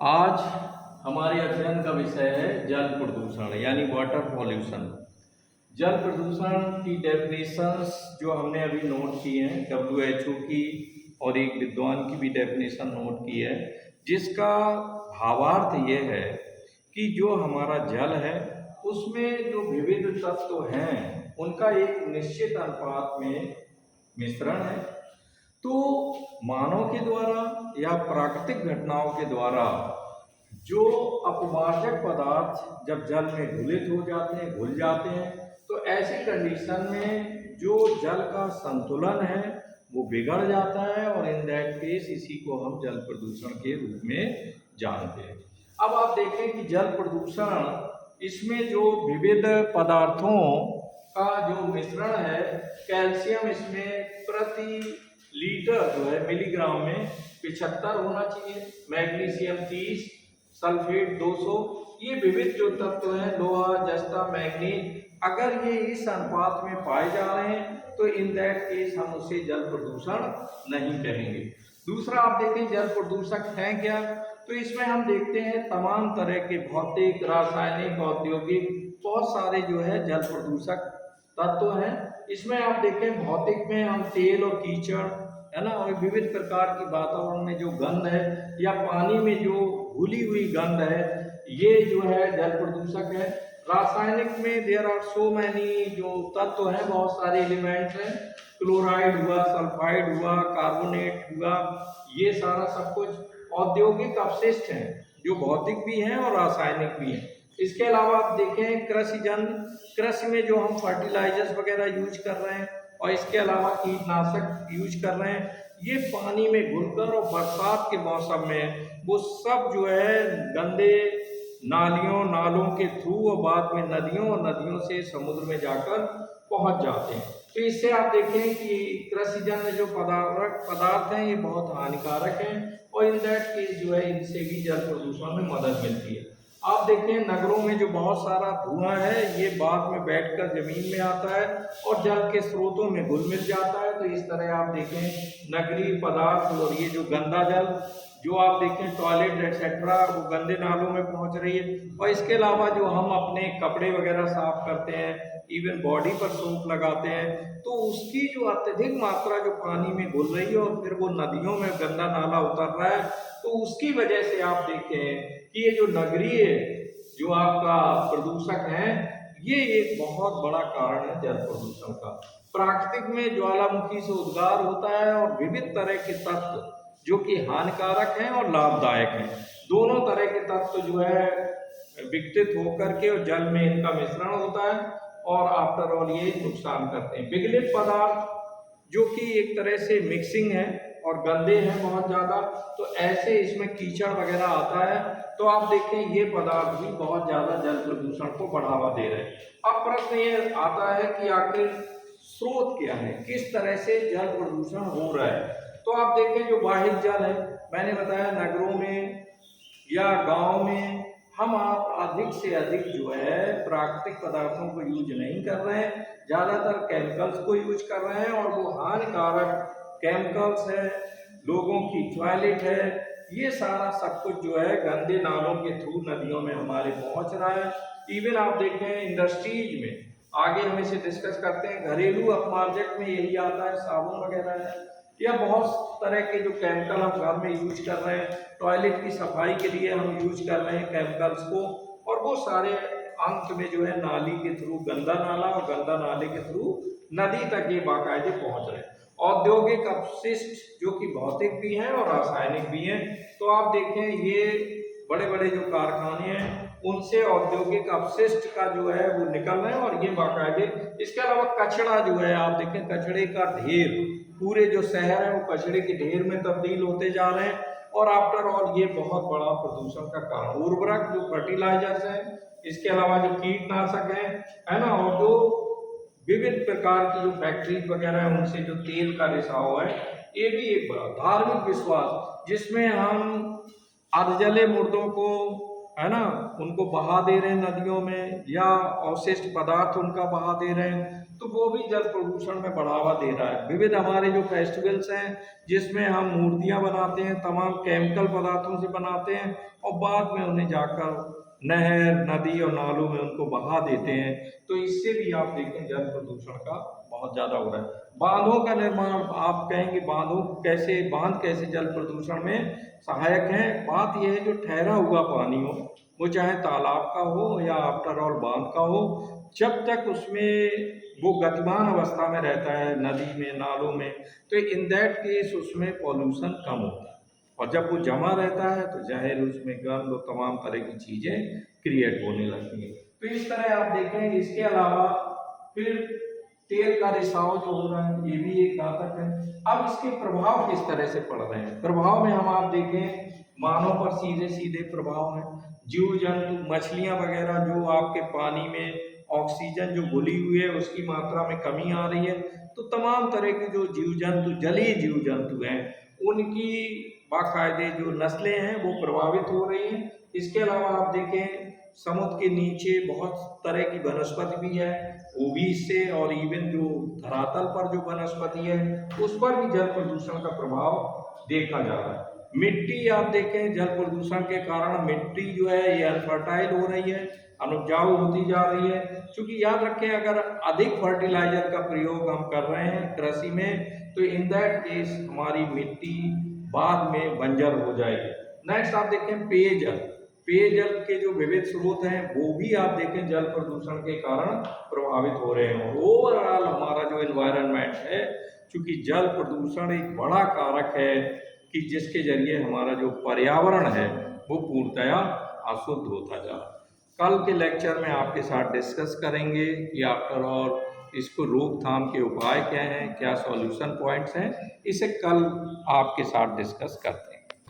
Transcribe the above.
आज हमारे अध्ययन का विषय है जल प्रदूषण यानी वाटर पॉल्यूशन। जल प्रदूषण की डेफिनेशंस जो हमने अभी नोट की हैं WHO की और एक विद्वान की भी डेफिनेशन नोट की है, जिसका भावार्थ ये है कि जो हमारा जल है उसमें जो विविध तत्व हैं उनका एक निश्चित अनुपात में मिश्रण है। तो मानव के द्वारा या प्राकृतिक घटनाओं के द्वारा जो अपमार्जक पदार्थ जब जल में घुलित हो जाते हैं, घुल जाते हैं, तो ऐसी कंडीशन में जो जल का संतुलन है वो बिगड़ जाता है और इन दैट केस इसी को हम जल प्रदूषण के रूप में जानते हैं। अब आप देखें कि जल प्रदूषण इसमें जो विविध पदार्थों का जो मिश्रण है, कैल्शियम इसमें प्रति लीटर जो है मिलीग्राम में 75 होना चाहिए, मैग्नीशियम 30, सल्फेट 200, ये विविध जो तत्व हैं लोहा, जस्ता, मैग्नीज, अगर ये इस अनुपात में पाए जा रहे हैं तो इन दैट केस हम उसे जल प्रदूषण नहीं कहेंगे। दूसरा आप देखें जल प्रदूषक है क्या, तो इसमें हम देखते हैं तमाम तरह के भौतिक, रासायनिक, औद्योगिक बहुत सारे जो है जल प्रदूषक तत्व हैं। इसमें आप देखें भौतिक में हम तेल और कीचड़ है ना, और विविध प्रकार की वातावरण में जो गंध है या पानी में जो घुली हुई गंध है, ये जो है जल प्रदूषक है। रासायनिक में देयर आर सो मैनी जो तत्व हैं, बहुत सारे एलिमेंट्स हैं, क्लोराइड हुआ, सल्फाइड हुआ, कार्बोनेट हुआ, ये सारा सब कुछ औद्योगिक अपशिष्ट हैं जो भौतिक भी हैं और रासायनिक भी हैं। इसके अलावा आप देखें कृषि में जो हम फर्टिलाइजर्स वगैरह यूज कर रहे हैं और इसके अलावा कीटनाशक यूज कर रहे हैं, ये पानी में घुलकर और बरसात के मौसम में वो सब जो है गंदे नालों के थ्रू और बाद में नदियों और नदियों से समुद्र में जाकर पहुंच जाते हैं। तो इससे आप देखें कि कृषिजन्य जो पदार्थ हैं ये बहुत हानिकारक हैं और इन दैट केस जो है इनसे भी जल प्रदूषण में मदद मिलती है। आप देखें नगरों में जो बहुत सारा धुआं है ये बाद में बैठकर जमीन में आता है और जल के स्रोतों में घुल मिल जाता है। तो इस तरह आप देखें नगरीय पदार्थ और ये जो गंदा जल जो आप देखें टॉयलेट एक्सेट्रा वो गंदे नालों में पहुंच रही है। और इसके अलावा जो हम अपने कपड़े वगैरह साफ करते हैं, इवन बॉडी पर सोप लगाते हैं, तो उसकी जो अत्यधिक मात्रा जो पानी में घुल रही है और फिर वो नदियों में गंदा नाला उतर रहा है, तो उसकी वजह से आप देखें कि ये जो नगरीय जो आपका प्रदूषक है ये एक बहुत बड़ा कारण है जल प्रदूषण का। प्राकृतिक में ज्वालामुखी से उद्गार होता है और विविध तरह के तत्व जो कि हानिकारक हैं और लाभदायक हैं, दोनों तरह के तत्व जो है विकसित होकर के और जल में इनका मिश्रण होता है और आफ्टर ऑल ये नुकसान करते हैं। विगलित पदार्थ जो कि एक तरह से मिक्सिंग है और गंदे हैं बहुत ज़्यादा, तो ऐसे इसमें कीचड़ वगैरह आता है, तो आप देखें ये पदार्थ भी बहुत ज़्यादा जल प्रदूषण को बढ़ावा दे रहे हैं। अब प्रश्न ये आता है कि आखिर स्रोत क्या है, किस तरह से जल प्रदूषण हो रहा है। तो आप देखें जो वाहित जल है, मैंने बताया नगरों में या गाँव में हम आप अधिक से अधिक जो है प्राकृतिक पदार्थों को यूज नहीं कर रहे हैं, ज़्यादातर केमिकल्स को यूज कर रहे हैं और वो हानिकारक केमिकल्स है, लोगों की टॉयलेट है, ये सारा सब कुछ जो है गंदे नालों के थ्रू नदियों में हमारे पहुंच रहा है। इवन आप देखें इंडस्ट्रीज में, आगे हम इसे डिस्कस करते हैं, घरेलू अपमार्जक में यही आता है, साबुन वगैरह है या बहुत तरह के जो केमिकल हम घर में यूज कर रहे हैं, टॉयलेट की सफाई के लिए हम यूज कर रहे हैं केमिकल्स को, और वो सारे अंत में जो है नाली के थ्रू गंदा नाला और गंदा नाले के थ्रू नदी तक ये बाकायदे पहुंच रहे हैं। औद्योगिक अपशिष्ट जो कि भौतिक भी हैं और रासायनिक भी हैं, तो आप देखें ये बड़े बड़े जो कारखाने हैं उनसे औद्योगिक अपशिष्ट का जो है वो निकल रहे हैं और ये बाकायदे। इसके अलावा कचरा जो है आप देखें कचरे का ढेर, पूरे जो शहर है वो कचरे के ढेर में तब्दील होते जा रहे हैं और आफ्टर ऑल ये बहुत बड़ा प्रदूषण का कारण। उर्वरक जो फर्टिलाइजर्स हैं, इसके अलावा जो कीटनाशक है ना, और जो विविध प्रकार की जो फैक्ट्रीज वगैरह है उनसे जो तेल का रिसाव है, ये भी एक बड़ा धार्मिक विश्वास जिसमें हम अधजले मुर्दों को है ना, उनको बहा दे रहे हैं नदियों में, या अवशिष्ट पदार्थ उनका बहा दे रहे हैं, तो वो भी जल प्रदूषण में बढ़ावा दे रहा है। विविध हमारे जो फेस्टिवल्स हैं जिसमें हम मूर्तियां बनाते हैं, तमाम केमिकल पदार्थों से बनाते हैं और बाद में उन्हें जाकर नहर, नदी और नालों में उनको बहा देते हैं, तो इससे भी आप देखें जल प्रदूषण का बहुत ज़्यादा हो रहा है। बांधों का निर्माण, आप कहेंगे बांध कैसे जल प्रदूषण में सहायक हैं। बात यह है, जो ठहरा हुआ पानी हो, वो चाहे तालाब का हो या आफ्टर ऑल बांध का हो, जब तक उसमें वो गतिमान अवस्था में रहता है, नदी में, नालों में, तो इन दैट केस उसमें पॉल्यूशन कम होता है। और जब वो जमा रहता है तो जाहिर उसमें गंध और तमाम तरह की चीज़ें क्रिएट होने लगती हैं। तो इस तरह आप देखें। इसके अलावा फिर तेल का रिसाव जो हो रहा है, ये भी एक घातक है। अब इसके प्रभाव किस तरह से पड़ रहे हैं? प्रभाव में हम आप देखें, मानव पर सीधे सीधे प्रभाव है। जीव जंतु, मछलियां वगैरह, जो आपके पानी में ऑक्सीजन जो घुली हुई है उसकी मात्रा में कमी आ रही है, तो तमाम तरह के जो जीव जंतु, जलीय जीव जंतु हैं, उनकी बाकायदे जो नस्लें हैं वो प्रभावित हो रही हैं। इसके अलावा आप देखें, समुद्र के नीचे बहुत तरह की वनस्पति भी है, वो भी इससे, और इवन जो धरातल पर जो वनस्पति है उस पर भी जल प्रदूषण का प्रभाव देखा जा रहा है। मिट्टी आप देखें, जल प्रदूषण के कारण मिट्टी जो है ये अनफर्टाइल हो रही है, अनुपजाऊ होती जा रही है। क्योंकि याद रखें, अगर अधिक फर्टिलाइजर का प्रयोग हम कर रहे हैं कृषि में, तो इन दैट केस हमारी मिट्टी बाद में बंजर हो जाएगी। नेक्स्ट आप देखें, पेयजल के जो विविध स्रोत हैं वो भी आप देखें जल प्रदूषण के कारण प्रभावित हो रहे हैं। और ओवरऑल हमारा जो एनवायरनमेंट है, चूंकि जल प्रदूषण एक बड़ा कारक है कि जिसके जरिए हमारा जो पर्यावरण है वो पूर्णतया अशुद्ध होता जा रहा है। कल के लेक्चर में आपके साथ डिस्कस करेंगे कि आफ्टर ऑल इसको रोकथाम के उपाय क्या हैं, क्या सॉल्यूशन पॉइंट्स हैं, इसे कल आपके साथ डिस्कस करते हैं।